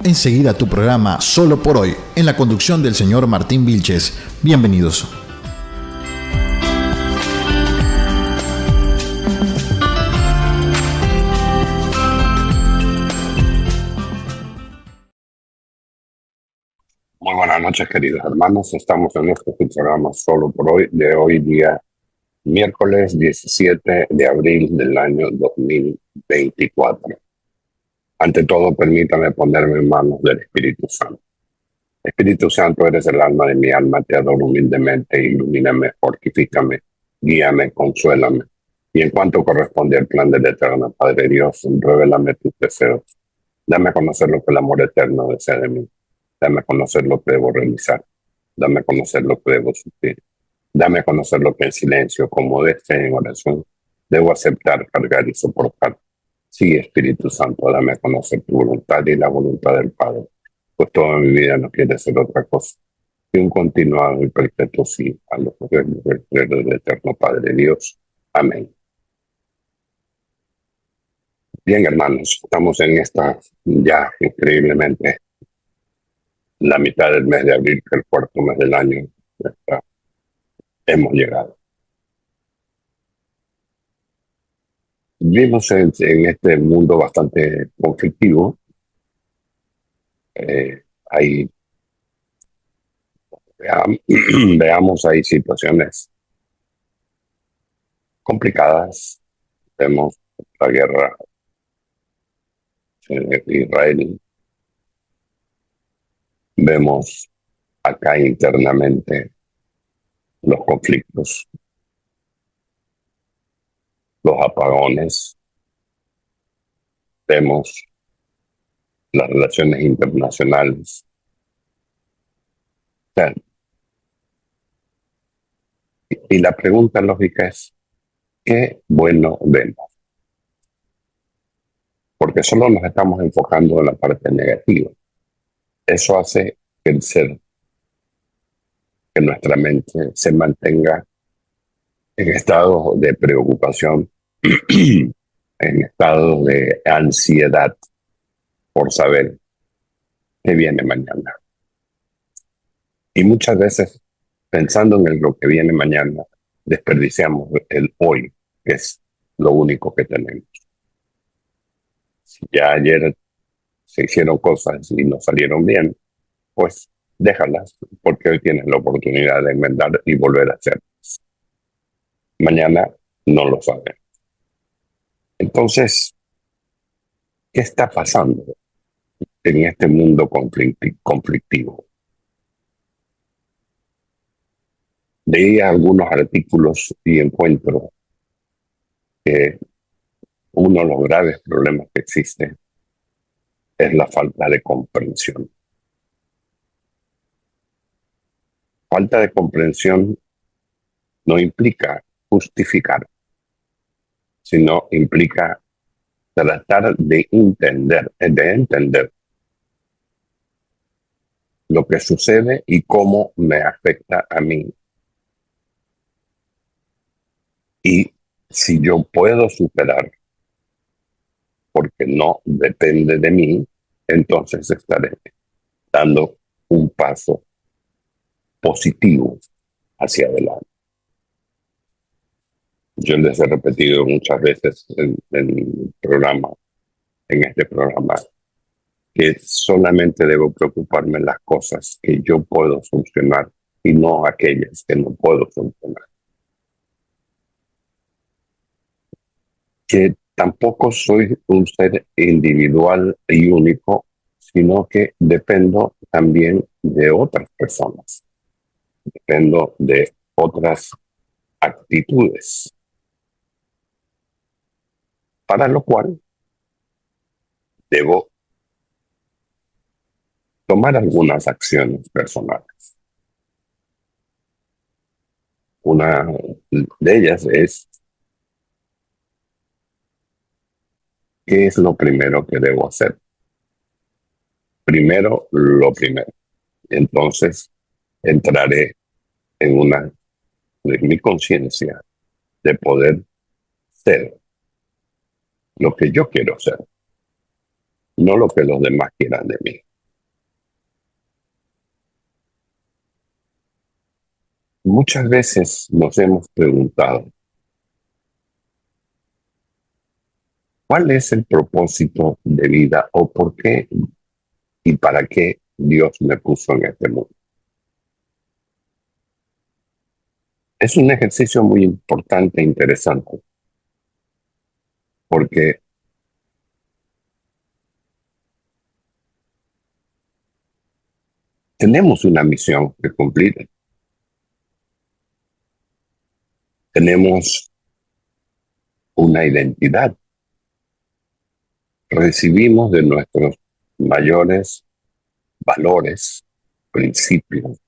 enseguida tu programa Solo por Hoy, en la conducción del señor Martín Vilches. Bienvenidos. Muy buenas noches, queridos hermanos. Estamos en nuestro programa Solo por Hoy, de hoy día miércoles 17 de abril del año 2024. Ante todo, permítame ponerme en manos del Espíritu Santo. Espíritu Santo, eres el alma de mi alma, te adoro humildemente, ilumíname, fortifícame, guíame, consuélame. Y en cuanto corresponde al plan del eterno Padre Dios, revélame tus deseos. Dame a conocer lo que el amor eterno desea de mí. Dame a conocer lo que debo realizar. Dame a conocer lo que debo sufrir. Dame a conocer lo que en silencio, como en oración, debo aceptar, cargar y soportar. Sí, Espíritu Santo, dame a conocer tu voluntad y la voluntad del Padre, pues toda mi vida no quiere ser otra cosa que un continuado y perpetuo sí a los gobiernos del eterno Padre Dios. Amén. Bien, hermanos, estamos en esta ya increíblemente la mitad del mes de abril, que el cuarto mes del año. Hemos llegado. Vivimos en este mundo bastante conflictivo. Hay, veamos, hay situaciones complicadas. Vemos la guerra en Israel. Vemos acá internamente los conflictos, los apagones. Vemos las relaciones internacionales. O sea, y la pregunta lógica es, ¿qué bueno vemos? Porque solo nos estamos enfocando en la parte negativa. Eso hace que nuestra mente se mantenga en estado de preocupación, en estado de ansiedad por saber qué viene mañana. Y muchas veces, pensando en lo que viene mañana, desperdiciamos el hoy, que es lo único que tenemos. Si ya ayer se hicieron cosas y no salieron bien, pues déjalas, porque hoy tienes la oportunidad de enmendar y volver a hacerlas. Mañana no lo sabes. Entonces, ¿qué está pasando en este mundo conflictivo? Leí algunos artículos y encuentro que uno de los graves problemas que existe es la falta de comprensión. Falta de comprensión no implica justificar, sino implica tratar de entender lo que sucede y cómo me afecta a mí. Y si yo puedo superar, porque no depende de mí, entonces estaré dando un paso positivo hacia adelante. Yo les he repetido muchas veces en este programa, que solamente debo preocuparme en las cosas que yo puedo solucionar y no aquellas que no puedo solucionar. Que tampoco soy un ser individual y único, sino que dependo también de otras personas. Dependo de otras actitudes. Para lo cual debo tomar algunas acciones personales. Una de ellas es, ¿qué es lo primero que debo hacer? Primero, lo primero. Entonces, entraré en mi conciencia de poder ser lo que yo quiero ser, no lo que los demás quieran de mí. Muchas veces nos hemos preguntado, ¿cuál es el propósito de vida o por qué y para qué Dios me puso en este mundo? Es un ejercicio muy importante e interesante porque tenemos una misión que cumplir, tenemos una identidad, recibimos de nuestros mayores valores, principios,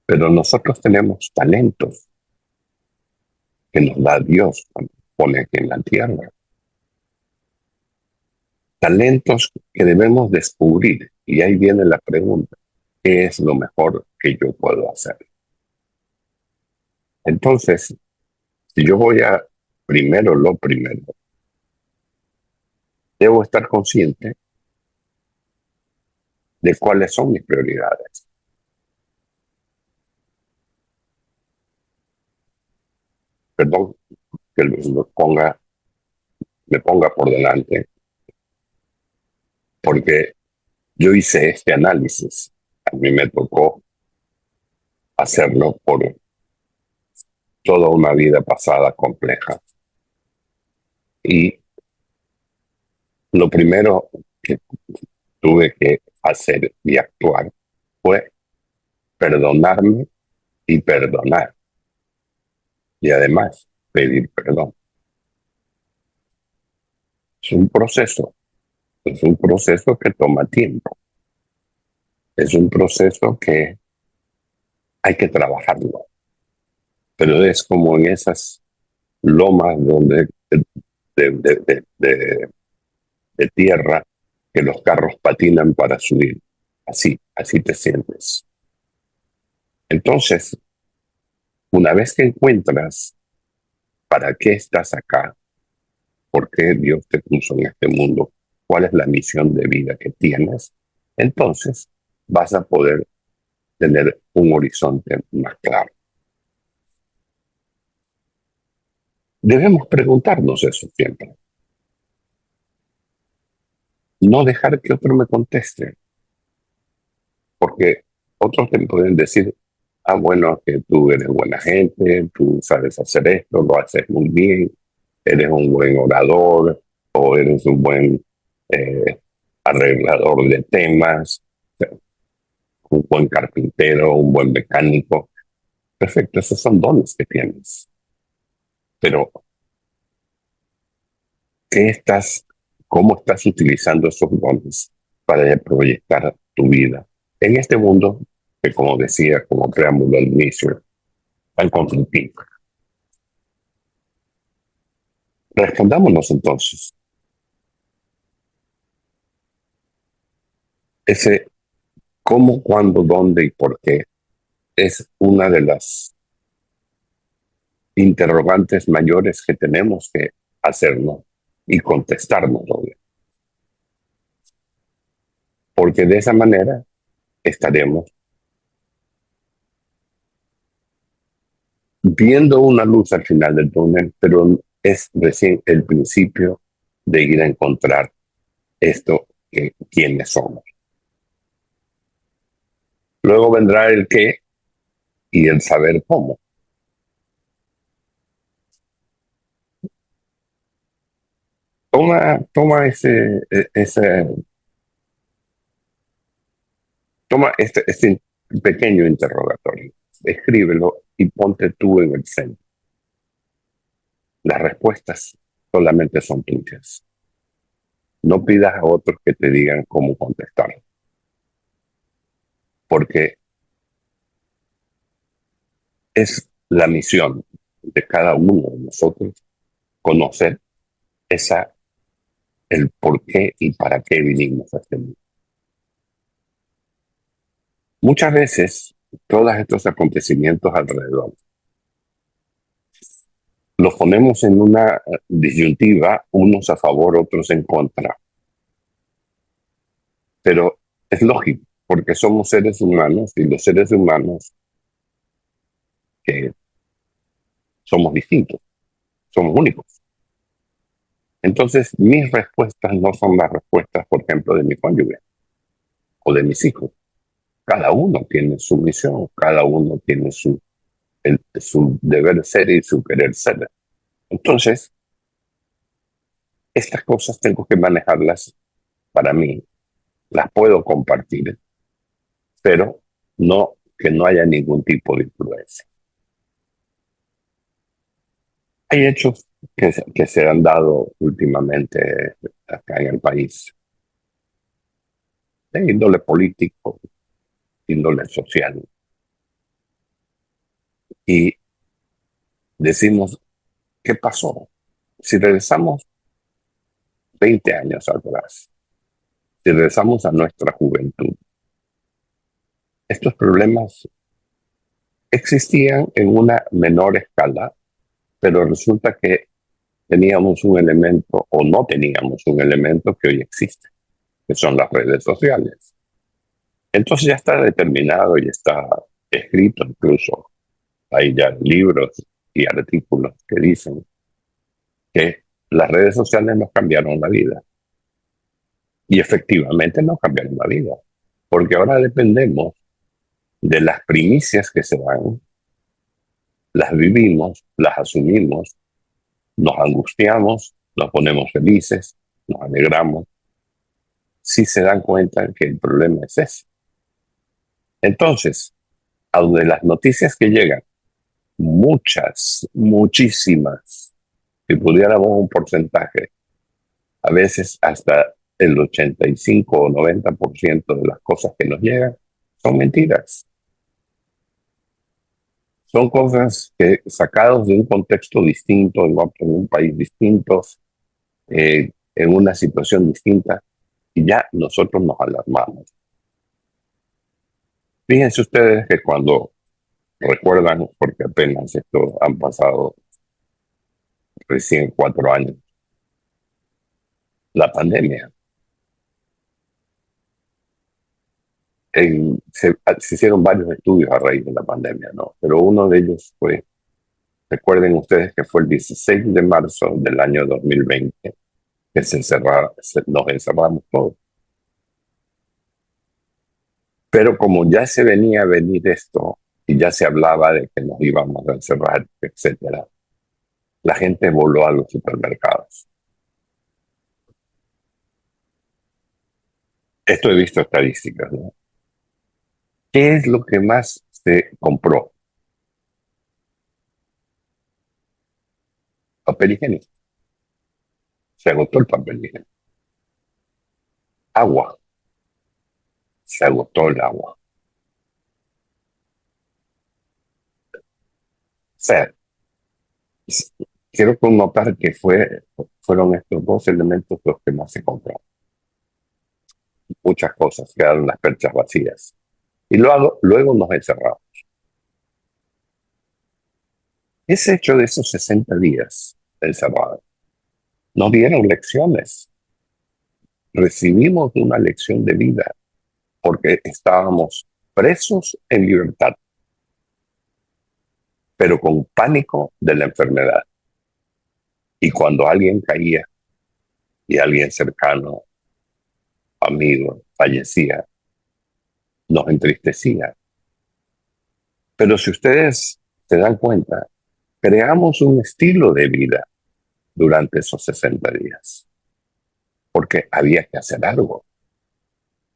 pero nosotros tenemos talentos que nos da Dios cuando pone aquí en la tierra. Talentos que debemos descubrir. Y ahí viene la pregunta, ¿qué es lo mejor que yo puedo hacer? Entonces, si yo voy a lo primero, debo estar consciente de cuáles son mis prioridades. Perdón que me ponga por delante, porque yo hice este análisis. A mí me tocó hacerlo por toda una vida pasada compleja. Y lo primero que tuve que hacer y actuar fue perdonarme y perdonar. Y además pedir perdón. Es un proceso que toma tiempo. Es un proceso que hay que trabajarlo. Pero es como en esas lomas donde de tierra que los carros patinan para subir. Así te sientes. Entonces, una vez que encuentras para qué estás acá, por qué Dios te puso en este mundo, cuál es la misión de vida que tienes, entonces vas a poder tener un horizonte más claro. Debemos preguntarnos eso siempre. No dejar que otro me conteste, porque otros te pueden decir, bueno, que tú eres buena gente, tú sabes hacer esto, lo haces muy bien, eres un buen orador o eres un buen eh, arreglador de temas, un buen carpintero, un buen mecánico. Perfecto, esos son dones que tienes. Pero, ¿qué estás, cómo estás utilizando esos dones para proyectar tu vida en este mundo que, como decía, como preámbulo al inicio, tan conflictivo? Respondámonos entonces. Ese cómo, cuándo, dónde y por qué es una de las interrogantes mayores que tenemos que hacernos y contestarnos, obvio. Porque de esa manera estaremos viendo una luz al final del túnel, pero es recién el principio de ir a encontrar esto que quiénes somos. Luego vendrá el qué y el saber cómo. Toma este pequeño interrogatorio, escríbelo y ponte tú en el centro. Las respuestas solamente son tuyas. No pidas a otros que te digan cómo contestar, porque es la misión de cada uno de nosotros conocer el por qué y para qué vinimos a este mundo. Muchas veces, todos estos acontecimientos alrededor los ponemos en una disyuntiva, unos a favor, otros en contra. Pero es lógico, porque somos seres humanos y los seres humanos que somos distintos, somos únicos. Entonces, mis respuestas no son las respuestas, por ejemplo, de mi cónyuge o de mis hijos. Cada uno tiene su misión, cada uno tiene su deber ser y su querer ser. Entonces, estas cosas tengo que manejarlas para mí. Las puedo compartir, pero no que no haya ningún tipo de influencia. Hay hechos que se han dado últimamente acá en el país, de índole político, índole social, y decimos, ¿qué pasó? Si regresamos 20 años atrás, si regresamos a nuestra juventud, estos problemas existían en una menor escala, pero resulta que teníamos un elemento o no teníamos un elemento que hoy existe, que son las redes sociales. Entonces ya está determinado y está escrito, incluso hay ya libros y artículos que dicen que las redes sociales nos cambiaron la vida. Y efectivamente nos cambiaron la vida, porque ahora dependemos de las primicias que se dan, las vivimos, las asumimos, nos angustiamos, nos ponemos felices, nos alegramos, si se dan cuenta que el problema es ese. Entonces, a donde las noticias que llegan, muchas, muchísimas, si pudiéramos un porcentaje, a veces hasta el 85 o 90% de las cosas que nos llegan son mentiras. Son cosas que sacados de un contexto distinto, en un país distinto, en una situación distinta, y ya nosotros nos alarmamos. Fíjense ustedes que cuando recuerdan, porque apenas esto han pasado recién 4 años, la pandemia, se hicieron varios estudios a raíz de la pandemia, ¿no? Pero uno de ellos fue, recuerden ustedes que fue el 16 de marzo del año 2020, que nos encerramos todos. Pero como ya se venía a venir esto y ya se hablaba de que nos íbamos a encerrar, etcétera, la gente voló a los supermercados. Esto he visto estadísticas, ¿no? ¿Qué es lo que más se compró? Papel higiénico. Se agotó el papel higiénico. Agua. Se agotó el agua. O sea, quiero connotar que fueron estos dos elementos los que más se compraron. Muchas cosas quedaron las perchas vacías. Y luego nos encerramos. Ese hecho de esos 60 días encerrados nos dieron lecciones. Recibimos una lección de vida porque estábamos presos en libertad, pero con pánico de la enfermedad. Y cuando alguien caía y alguien cercano, amigo, fallecía, nos entristecía. Pero si ustedes se dan cuenta, creamos un estilo de vida durante esos 60 días, porque había que hacer algo,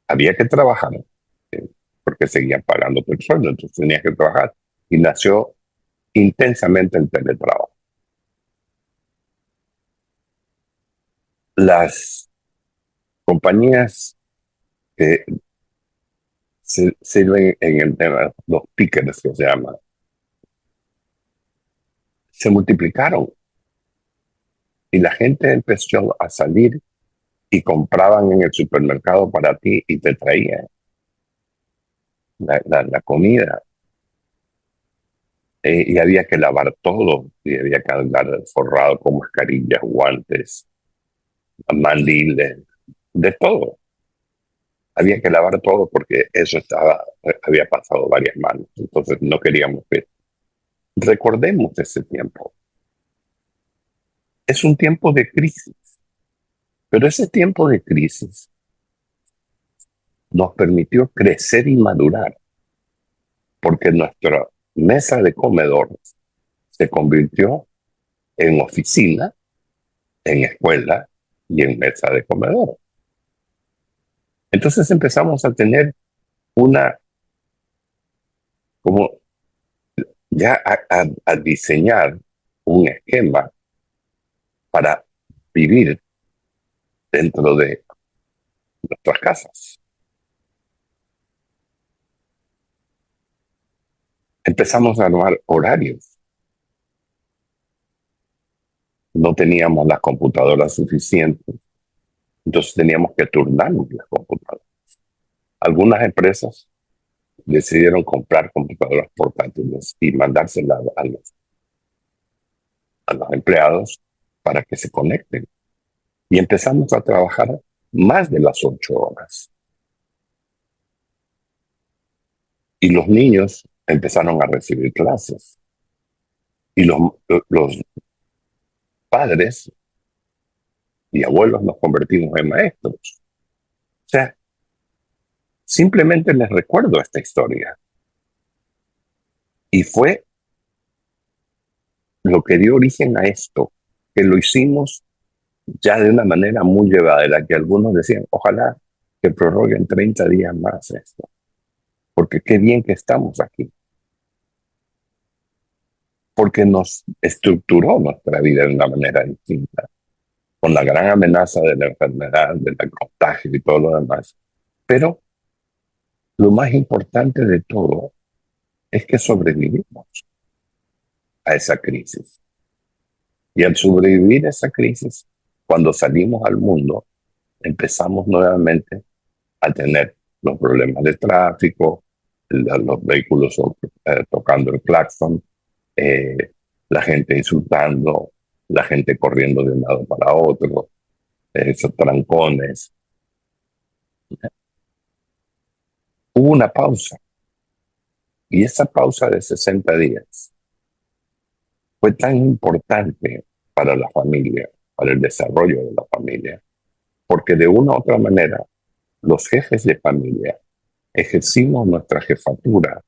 había que trabajar, porque seguían pagando por el sueldo, entonces tenía que trabajar. Y nació intensamente el teletrabajo. Las compañías que se sirven en el tema, los pickers que se llaman, se multiplicaron y la gente empezó a salir y compraban en el supermercado para ti y te traían la comida. Y había que lavar todo y había que andar forrado con mascarillas, guantes, mandiles, de todo. Había que lavar todo porque eso había pasado varias manos. Entonces no queríamos ver. recordemos ese tiempo. Es un tiempo de crisis, pero ese tiempo de crisis nos permitió crecer y madurar, porque nuestra mesa de comedor se convirtió en oficina, en escuela y en mesa de comedor. Entonces empezamos a tener una, como ya a diseñar un esquema para vivir dentro de nuestras casas. Empezamos a armar horarios. No teníamos las computadoras suficientes, entonces teníamos que turnarnos las computadoras. Algunas empresas decidieron comprar computadoras portátiles y mandárselas a los empleados para que se conecten. Y empezamos a trabajar más de las 8 horas. Y los niños empezaron a recibir clases. Y los padres y abuelos nos convertimos en maestros. O sea, simplemente les recuerdo esta historia. Y fue lo que dio origen a esto, que lo hicimos ya de una manera muy llevadera, que algunos decían, ojalá que prorroguen 30 días más esto, porque qué bien que estamos aquí, porque nos estructuró nuestra vida de una manera distinta, con la gran amenaza de la enfermedad, del contagio y todo lo demás. Pero lo más importante de todo es que sobrevivimos a esa crisis. Y al sobrevivir a esa crisis, cuando salimos al mundo, empezamos nuevamente a tener los problemas de tráfico, los vehículos tocando el claxon, eh, la gente insultando, la gente corriendo de un lado para otro, esos trancones. Hubo una pausa, y esa pausa de 60 días fue tan importante para la familia, para el desarrollo de la familia, porque de una u otra manera los jefes de familia ejercimos nuestra jefatura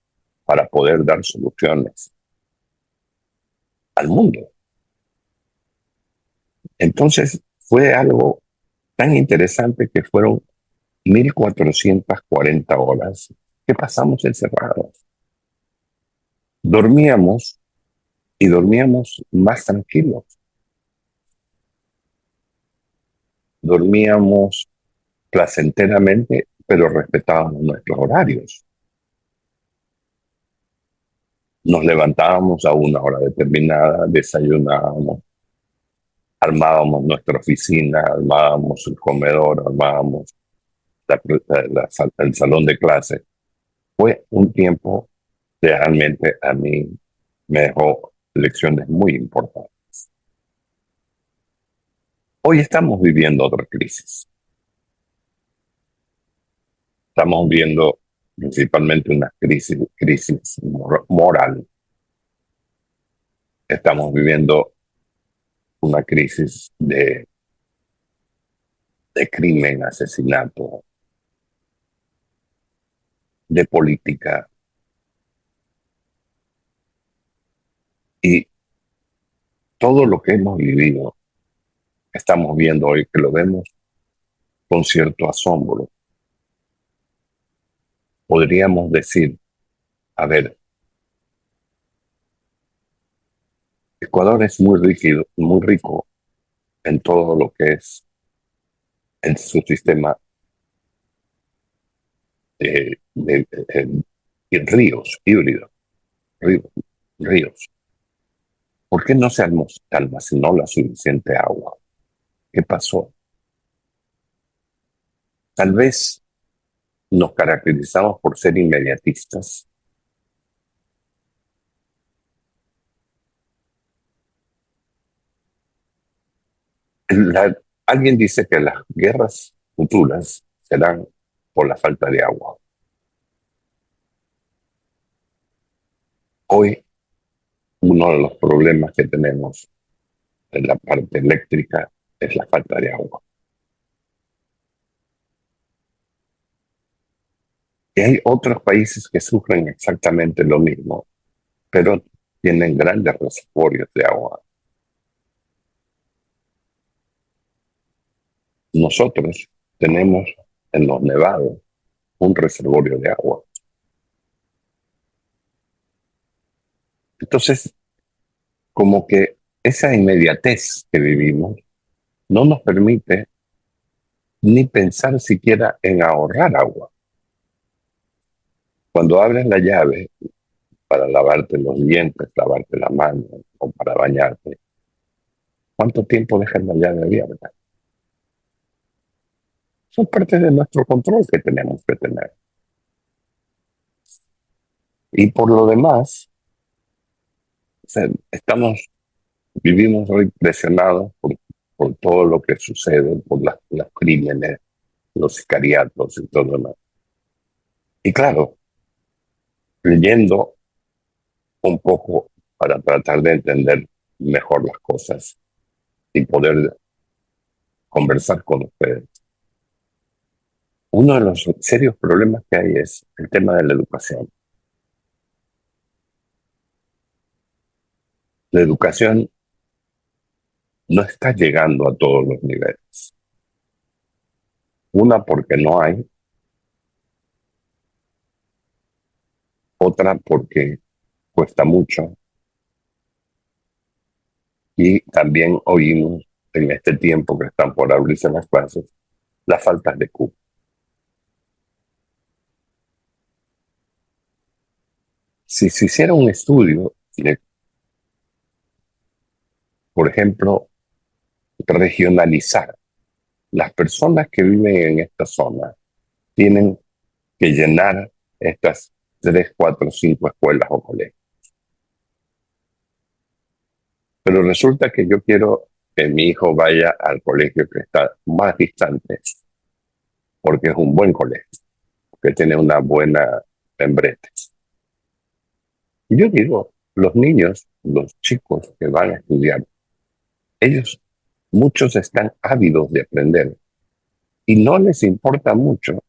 para poder dar soluciones al mundo. Entonces fue algo tan interesante que fueron 1440 horas que pasamos encerrados. Dormíamos y dormíamos más tranquilos. Dormíamos placenteramente, pero respetábamos nuestros horarios. Nos levantábamos a una hora determinada, desayunábamos, armábamos nuestra oficina, armábamos el comedor, armábamos el salón de clase. Fue un tiempo realmente a mí me dejó lecciones muy importantes. Hoy estamos viviendo otra crisis. Estamos viendo principalmente una crisis moral. Estamos viviendo una crisis de crimen, asesinato, de política. Y todo lo que hemos vivido, estamos viendo hoy, que lo vemos con cierto asombro. Podríamos decir, a ver, Ecuador es muy rico en todo lo que es en su sistema de ríos, híbridos, ríos, ríos. ¿Por qué no se almacenó la suficiente agua? ¿Qué pasó? Tal vez nos caracterizamos por ser inmediatistas. Alguien dice que las guerras futuras serán por la falta de agua. Hoy uno de los problemas que tenemos en la parte eléctrica es la falta de agua. Y hay otros países que sufren exactamente lo mismo, pero tienen grandes reservorios de agua. Nosotros tenemos en los nevados un reservorio de agua. Entonces, como que esa inmediatez que vivimos no nos permite ni pensar siquiera en ahorrar agua. Cuando abres la llave para lavarte los dientes, lavarte la mano o para bañarte, ¿cuánto tiempo dejas la llave abierta? Son parte de nuestro control que tenemos que tener. Y por lo demás, o sea, vivimos hoy presionados por todo lo que sucede, por los crímenes, los sicariatos y todo lo demás. Y claro, leyendo un poco para tratar de entender mejor las cosas y poder conversar con ustedes. Uno de los serios problemas que hay es el tema de la educación. La educación no está llegando a todos los niveles. Una porque no hay, otra porque cuesta mucho. Y también oímos en este tiempo que están por abrirse las clases, las faltas de cupo. Si se hiciera un estudio de, por ejemplo, regionalizar, las personas que viven en esta zona tienen que llenar estas 3, 4, 5 escuelas o colegios. Pero resulta que yo quiero que mi hijo vaya al colegio que está más distante, porque es un buen colegio, que tiene una buena membrete. Y yo digo, los niños, los chicos que van a estudiar, ellos, muchos están ávidos de aprender y no les importa mucho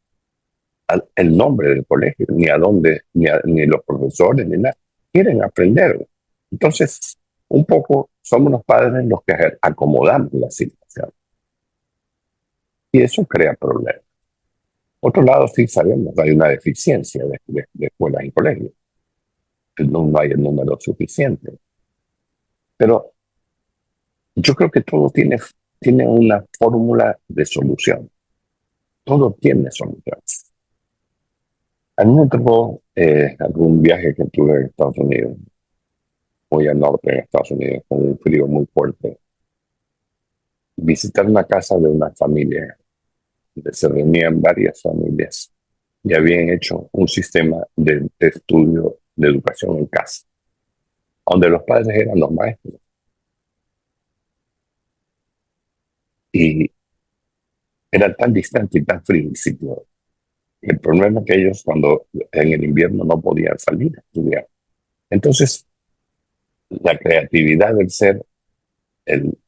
el nombre del colegio, ni a dónde, ni los profesores, ni nada. Quieren aprender. Entonces, un poco somos los padres los que acomodamos la situación. Y eso crea problemas. Por otro lado, sí sabemos que hay una deficiencia de escuelas y colegios. No hay el número suficiente. Pero yo creo que todo tiene una fórmula de solución. Todo tiene solución. A mí me tocó algún viaje que tuve en Estados Unidos, muy al norte en Estados Unidos, con un frío muy fuerte. Visitar una casa de una familia, donde se reunían varias familias y habían hecho un sistema de estudio de educación en casa, donde los padres eran los maestros. Y era tan distante y tan frío el sitio. El problema es que ellos cuando en el invierno no podían salir a estudiar. Entonces, la creatividad del ser, el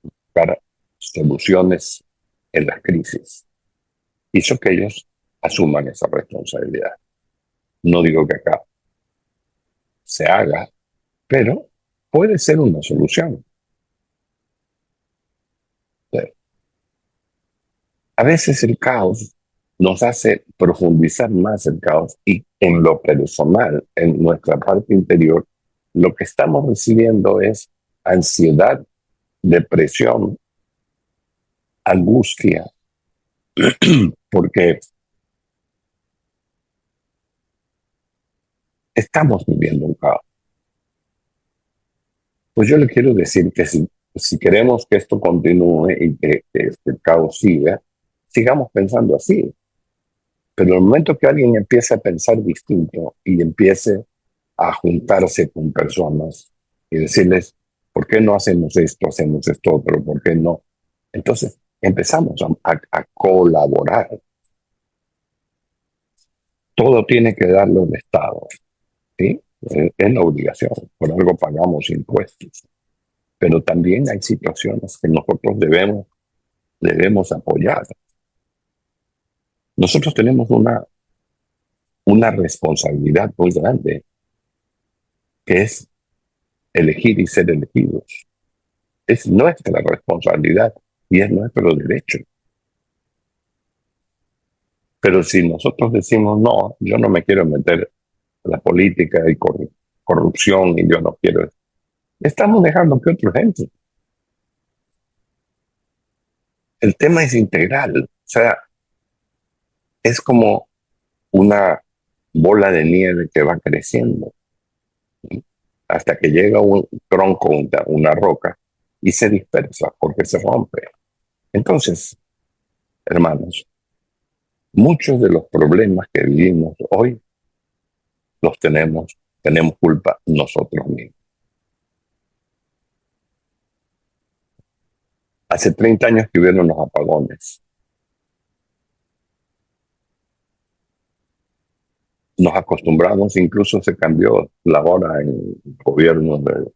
buscar soluciones en las crisis, hizo que ellos asuman esa responsabilidad. No digo que acá se haga, pero puede ser una solución. A veces el caos nos hace profundizar más el caos y en lo personal, en nuestra parte interior, lo que estamos recibiendo es ansiedad, depresión, angustia, porque estamos viviendo un caos. Pues yo le quiero decir que si queremos que esto continúe y que este caos siga, sigamos pensando así. Pero el momento que alguien empiece a pensar distinto y empiece a juntarse con personas y decirles, ¿por qué no hacemos esto otro? ¿Por qué no? Entonces empezamos a colaborar. Todo tiene que darlo el Estado, ¿sí? Es la obligación, por algo pagamos impuestos. Pero también hay situaciones que nosotros debemos apoyar. Nosotros tenemos una responsabilidad muy grande, que es elegir y ser elegidos. Es nuestra responsabilidad y es nuestro derecho. Pero si nosotros decimos, no, yo no me quiero meter a la política y corrupción y yo no quiero, estamos dejando que otros entren. El tema es integral, o sea, es como una bola de nieve que va creciendo hasta que llega un tronco, una roca, y se dispersa porque se rompe. Entonces, hermanos, muchos de los problemas que vivimos hoy los tenemos culpa nosotros mismos. Hace 30 años que hubieron los apagones. Nos acostumbramos, incluso se cambió la hora en el gobierno del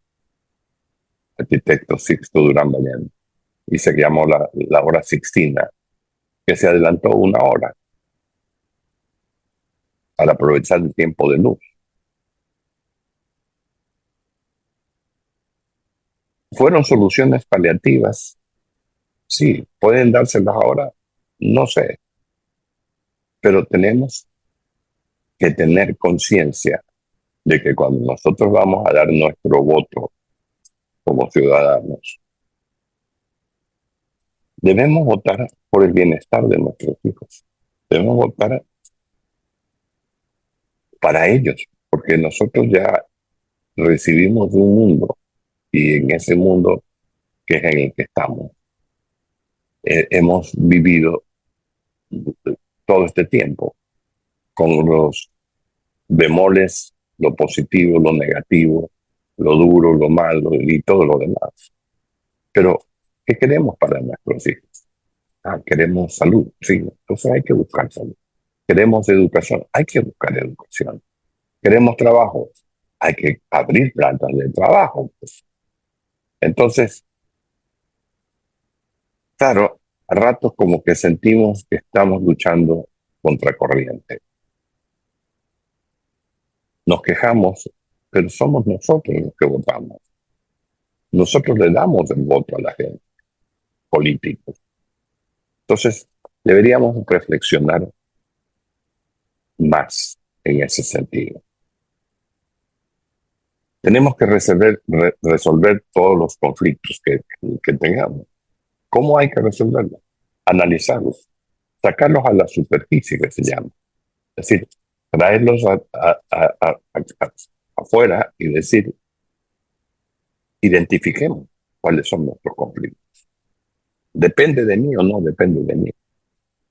arquitecto Sixto Durán Ballén y se llamó la hora sixtina, que se adelantó una hora para aprovechar el tiempo de luz. ¿Fueron soluciones paliativas? Sí. ¿Pueden dárselas ahora? No sé. Pero tenemos que tener conciencia de que cuando nosotros vamos a dar nuestro voto como ciudadanos, debemos votar por el bienestar de nuestros hijos. Debemos votar para ellos, porque nosotros ya recibimos un mundo y en ese mundo que es en el que estamos, hemos vivido todo este tiempo con los bemoles, lo positivo, lo negativo, lo duro, lo malo y todo lo demás. Pero, ¿qué queremos para nuestros hijos? Queremos salud, sí, entonces hay que buscar salud. Queremos educación, hay que buscar educación. Queremos trabajo, hay que abrir plantas de trabajo, pues. Entonces, claro, a ratos como que sentimos que estamos luchando contra corriente. Nos quejamos, pero somos nosotros los que votamos. Nosotros le damos el voto a la gente, políticos. Entonces, deberíamos reflexionar más en ese sentido. Tenemos que resolver todos los conflictos que tengamos. ¿Cómo hay que resolverlos? Analizarlos, sacarlos a la superficie, que se llama. Es decir, traerlos afuera y decir, identifiquemos cuáles son nuestros conflictos. ¿Depende de mí o no depende de mí?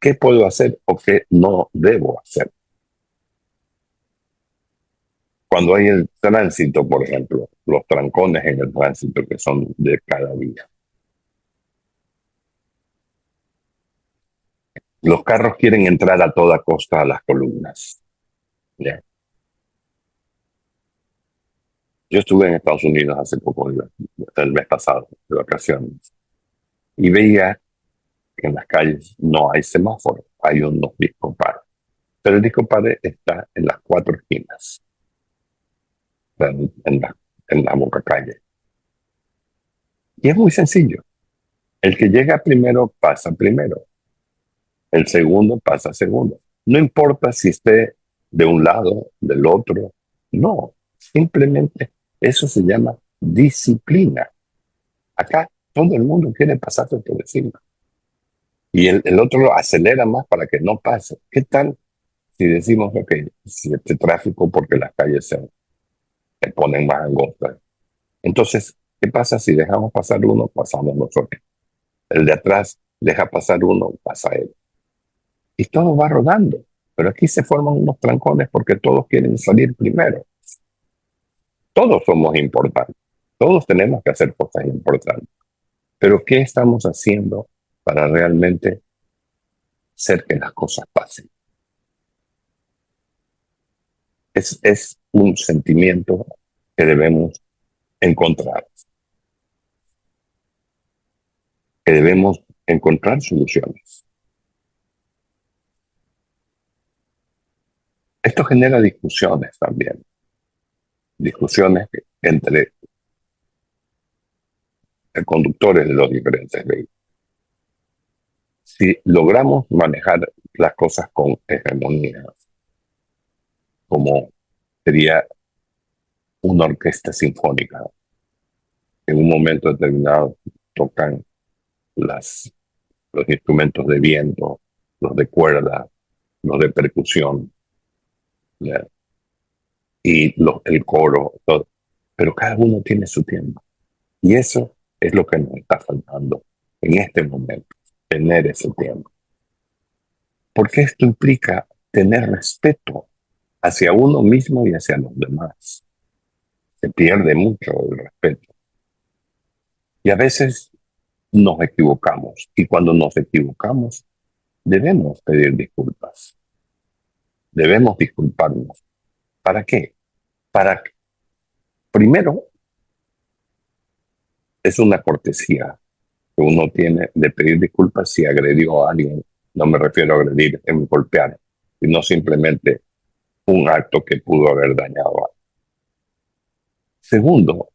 ¿Qué puedo hacer o qué no debo hacer? Cuando hay el tránsito, por ejemplo, los trancones en el tránsito que son de cada día. Los carros quieren entrar a toda costa a las columnas. ¿Ya? Yo estuve en Estados Unidos hace poco, el mes pasado, de vacaciones, y veía que en las calles no hay semáforos, hay unos disco pares. Pero el disco padre está en las cuatro esquinas, en la boca calle. Y es muy sencillo. El que llega primero pasa primero. El segundo pasa segundo. No importa si esté de un lado, del otro. No, simplemente eso se llama disciplina. Acá todo el mundo quiere pasarse por encima. Y el otro lo acelera más para que no pase. ¿Qué tal si decimos, ok, si este tráfico porque las calles se ponen más angostas? Entonces, ¿qué pasa si dejamos pasar uno? Pasamos nosotros. El de atrás deja pasar uno, pasa él. Y todo va rodando. Pero aquí se forman unos trancones porque todos quieren salir primero. Todos somos importantes. Todos tenemos que hacer cosas importantes. Pero ¿qué estamos haciendo para realmente hacer que las cosas pasen? Es un sentimiento que debemos encontrar, que debemos encontrar soluciones. Esto genera discusiones también, discusiones entre conductores de los diferentes vehículos. Si logramos manejar las cosas con hegemonía, como sería una orquesta sinfónica, en un momento determinado tocan los instrumentos de viento, los de cuerda, los de percusión, ¿ya? Y el coro, todo. Pero cada uno tiene su tiempo. Y eso es lo que nos está faltando en este momento, tener ese tiempo. Porque esto implica tener respeto hacia uno mismo y hacia los demás. Se pierde mucho el respeto. Y a veces nos equivocamos. Y cuando nos equivocamos, debemos pedir disculpas. Debemos disculparnos. ¿Para qué? Para, primero, es una cortesía que uno tiene de pedir disculpas si agredió a alguien. No me refiero a agredir en golpear, sino simplemente un acto que pudo haber dañado a alguien. Segundo,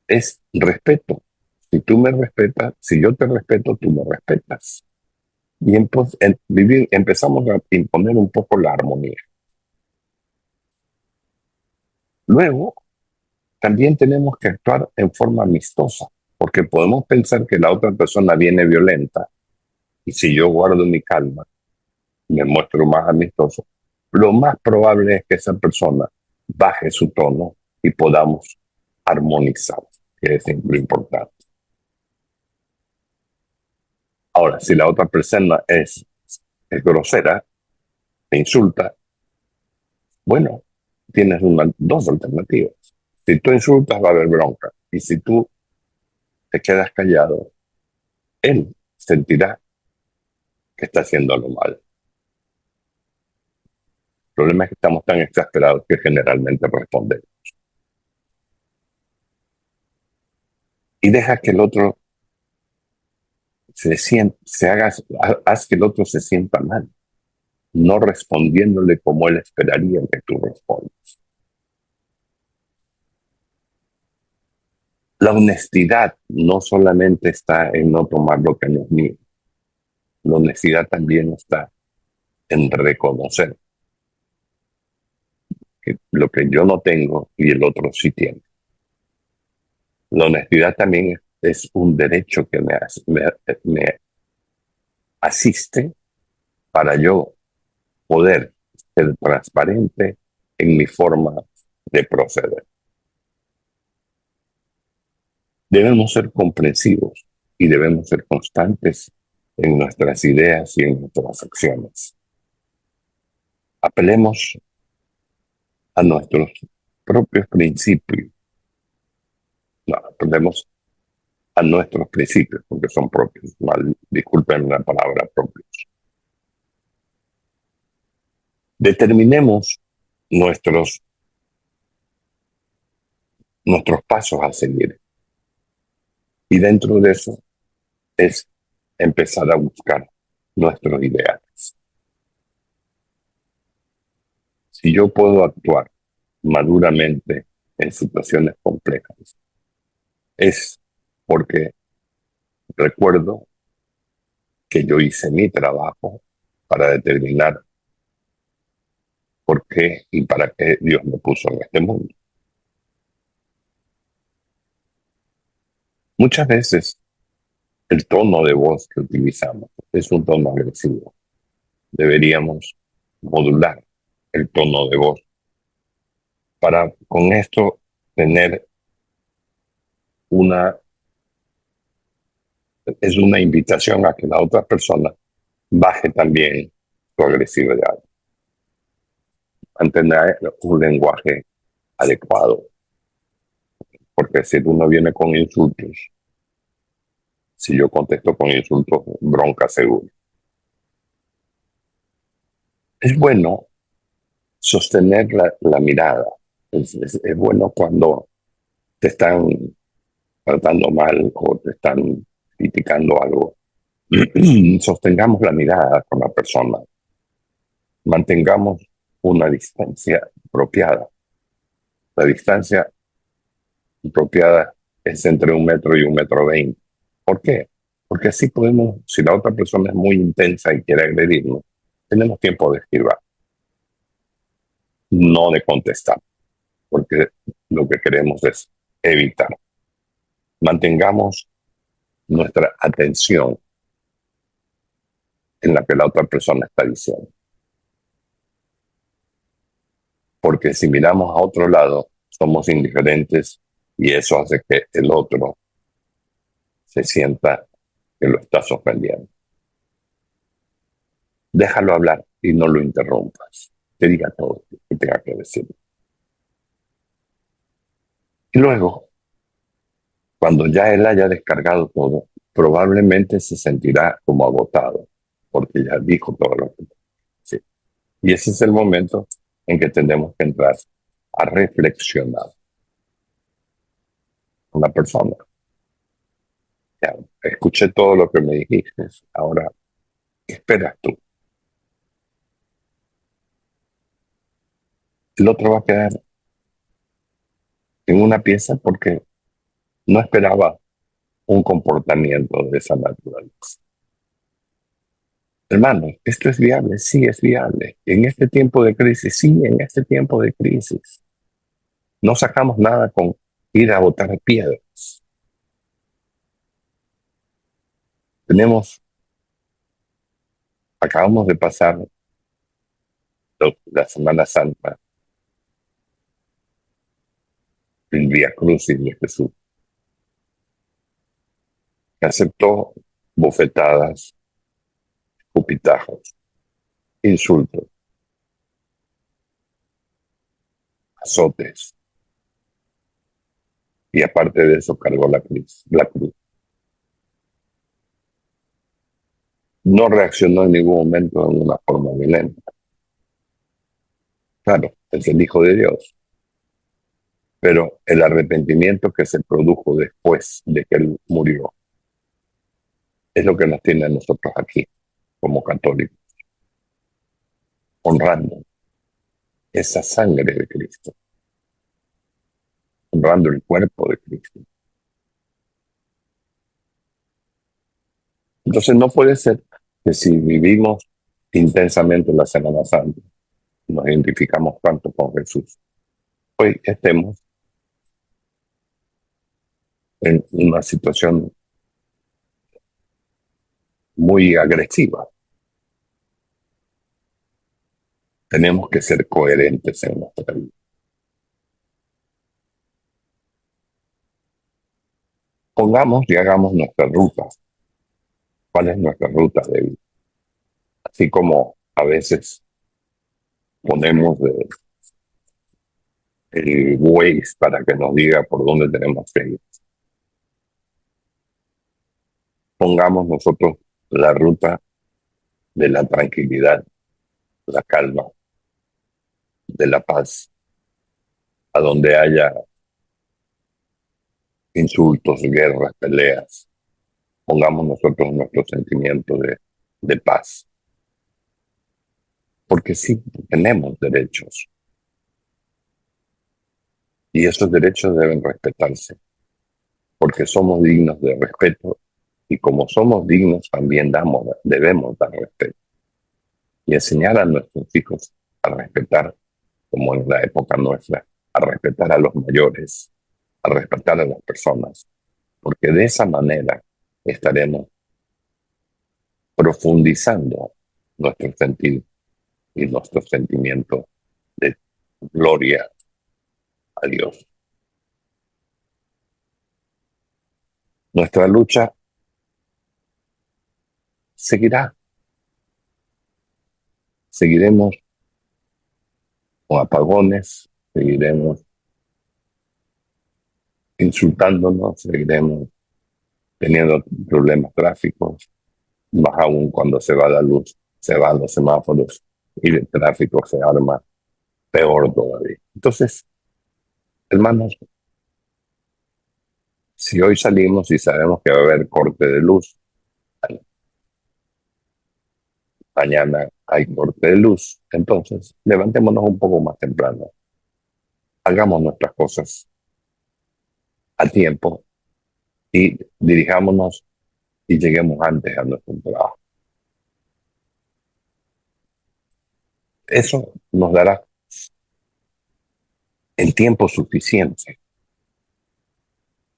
es respeto. Si tú me respetas, si yo te respeto, tú me respetas. Y empezamos a imponer un poco la armonía. Luego, también tenemos que actuar en forma amistosa, porque podemos pensar que la otra persona viene violenta y si yo guardo mi calma, me muestro más amistoso, lo más probable es que esa persona baje su tono y podamos armonizar, que es lo importante. Ahora, si la otra persona es grosera, te insulta, bueno, tienes dos alternativas. Si tú insultas, va a haber bronca. Y si tú te quedas callado, él sentirá que está haciendo lo mal. El problema es que estamos tan exasperados que generalmente respondemos. Y deja que el otro haz que el otro se sienta mal, no respondiéndole como él esperaría que tú respondas. La honestidad no solamente está en no tomar lo que nos niega, la honestidad también está en reconocer que lo que yo no tengo y el otro sí tiene. La honestidad también es un derecho que me asiste para yo poder ser transparente en mi forma de proceder. Debemos ser comprensivos y debemos ser constantes en nuestras ideas y en nuestras acciones. Apelemos a nuestros propios principios. No, apelemos a nuestros principios, porque son propios. Disculpen la palabra propios. Determinemos nuestros pasos a seguir. Y dentro de eso es empezar a buscar nuestros ideales. Si yo puedo actuar maduramente en situaciones complejas, es porque recuerdo que yo hice mi trabajo para determinar por qué y para qué Dios me puso en este mundo. Muchas veces el tono de voz que utilizamos es un tono agresivo. Deberíamos modular el tono de voz para con esto tener es una invitación a que la otra persona baje también su agresividad. Mantener un lenguaje adecuado. Porque si uno viene con insultos, si yo contesto con insultos, bronca seguro. Es bueno sostener la mirada. Es bueno cuando te están tratando mal o te están criticando algo. Sostengamos la mirada con la persona. Mantengamos una distancia apropiada. La distancia apropiada es entre 1 metro y 1,20 m. ¿Por qué? Porque así podemos, si la otra persona es muy intensa y quiere agredirnos, tenemos tiempo de esquivar, no de contestar, porque lo que queremos es evitar. Mantengamos nuestra atención en la que la otra persona está diciendo. Porque si miramos a otro lado, somos indiferentes y eso hace que el otro se sienta que lo estás ofendiendo. Déjalo hablar y no lo interrumpas. Que diga todo lo que tenga que decir. Y luego, cuando ya él haya descargado todo, probablemente se sentirá como agotado, porque ya dijo todo lo que sí. Y ese es el momento en que tenemos que entrar a reflexionar con la persona. Ya, escuché todo lo que me dijiste, ahora, ¿qué esperas tú? El otro va a quedar en una pieza porque no esperaba un comportamiento de esa naturaleza. Hermano, ¿esto es viable? Sí, es viable. En este tiempo de crisis, sí, en este tiempo de crisis. No sacamos nada con ir a botar piedras. Acabamos de pasar la Semana Santa, el Vía Crucis de Jesús, que aceptó bofetadas, escupitajos, insultos, azotes, y aparte de eso cargó la cruz. No reaccionó en ningún momento en una forma violenta. Claro, es el Hijo de Dios. Pero el arrepentimiento que se produjo después de que Él murió es lo que nos tiene a nosotros aquí, como católicos, honrando esa sangre de Cristo, honrando el cuerpo de Cristo. Entonces no puede ser que si vivimos intensamente la Semana Santa, nos identificamos tanto con Jesús, hoy estemos en una situación muy agresiva. Tenemos que ser coherentes en nuestra vida. Pongamos y hagamos nuestra ruta. ¿Cuál es nuestra ruta de vida? Así como a veces ponemos el Waze para que nos diga por dónde tenemos que ir. Pongamos nosotros la ruta de la tranquilidad, la calma, de la paz, a donde haya insultos, guerras, peleas. Pongamos nosotros nuestro sentimiento de paz. Porque sí, tenemos derechos. Y esos derechos deben respetarse. Porque somos dignos de respeto. Y como somos dignos, también debemos dar respeto. Y enseñar a nuestros hijos a respetar, como en la época nuestra, a respetar a los mayores, a respetar a las personas. Porque de esa manera estaremos profundizando nuestro sentido y nuestro sentimiento de gloria a Dios. Nuestra lucha seguirá. Seguiremos con apagones, seguiremos insultándonos, seguiremos teniendo problemas tráficos, más aún cuando se va la luz, se van los semáforos y el tráfico se arma. peor todavía. Entonces, hermanos, si hoy salimos y sabemos que va a haber corte de luz, mañana hay corte de luz, entonces levantémonos un poco más temprano, hagamos nuestras cosas a tiempo y dirijámonos y lleguemos antes a nuestro trabajo. Eso nos dará el tiempo suficiente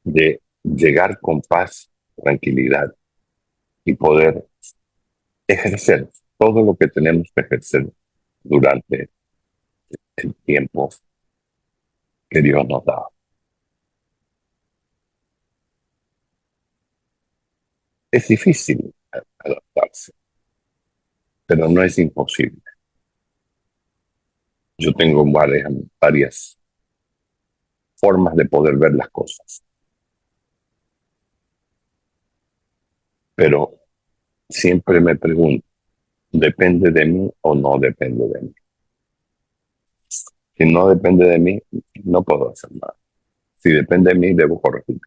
de llegar con paz, tranquilidad y poder ejercer todo lo que tenemos que ejercer durante el tiempo que Dios nos da. Es difícil adaptarse, pero no es imposible. Yo tengo varias formas de poder ver las cosas, pero siempre me pregunto, ¿depende de mí o no depende de mí? Si no depende de mí, no puedo hacer nada. Si depende de mí, debo corregir.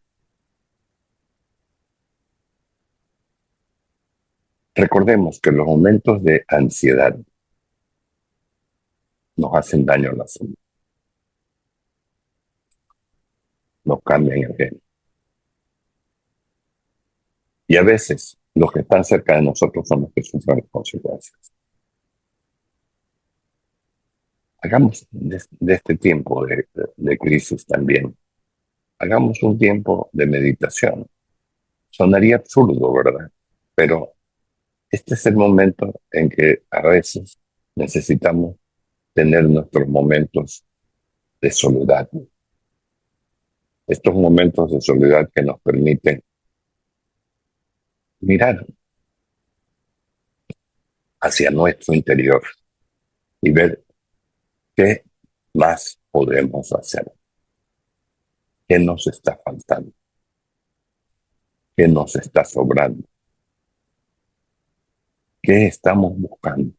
Recordemos que los momentos de ansiedad nos hacen daño a la salud, nos cambian el gen. Y a veces los que están cerca de nosotros son los que sufren las consecuencias. Hagamos de este tiempo de crisis también, hagamos un tiempo de meditación. Sonaría absurdo, ¿verdad? Pero este es el momento en que a veces necesitamos tener nuestros momentos de soledad. Estos momentos de soledad que nos permiten mirar hacia nuestro interior y ver qué más podemos hacer, qué nos está faltando, qué nos está sobrando, qué estamos buscando.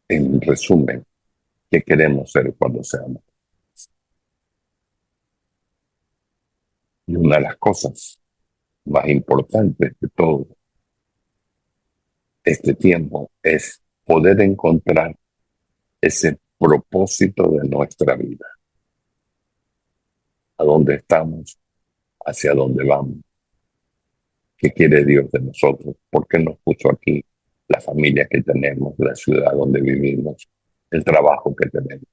En resumen, qué queremos ser cuando seamos. Y una de las cosas más importantes de todo este tiempo es poder encontrar ese propósito de nuestra vida. A dónde estamos, hacia dónde vamos, qué quiere Dios de nosotros, por qué nos puso aquí, la familia que tenemos, la ciudad donde vivimos, el trabajo que tenemos,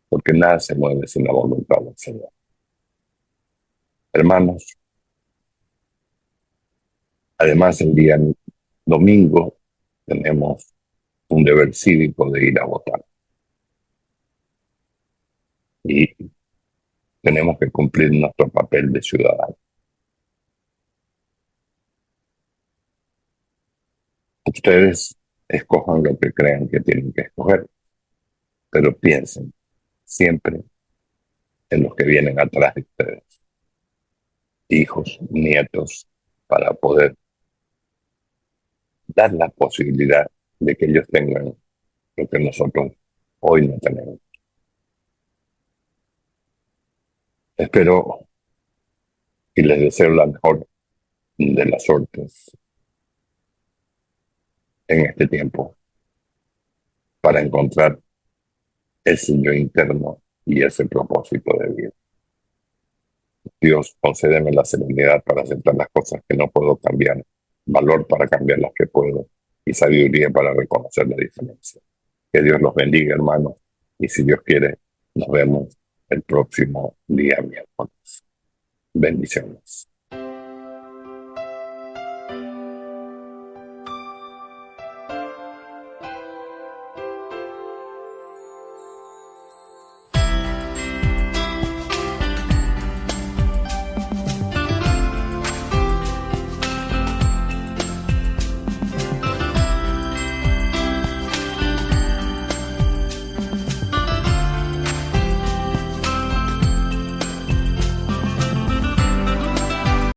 porque nada se mueve sin la voluntad del Señor. Hermanos, además el día domingo tenemos un deber cívico de ir a votar. Y tenemos que cumplir nuestro papel de ciudadano. Ustedes escojan lo que crean que tienen que escoger, pero piensen siempre en los que vienen atrás de ustedes, hijos, nietos, para poder dar la posibilidad de que ellos tengan lo que nosotros hoy no tenemos. Espero y les deseo la mejor de las suertes en este tiempo para encontrar ese yo interno y ese propósito de vida. Dios, concédeme la serenidad para aceptar las cosas que no puedo cambiar, valor para cambiar las que puedo y sabiduría para reconocer la diferencia. Que Dios los bendiga, hermanos, y si Dios quiere, nos vemos el próximo día miércoles. Bendiciones.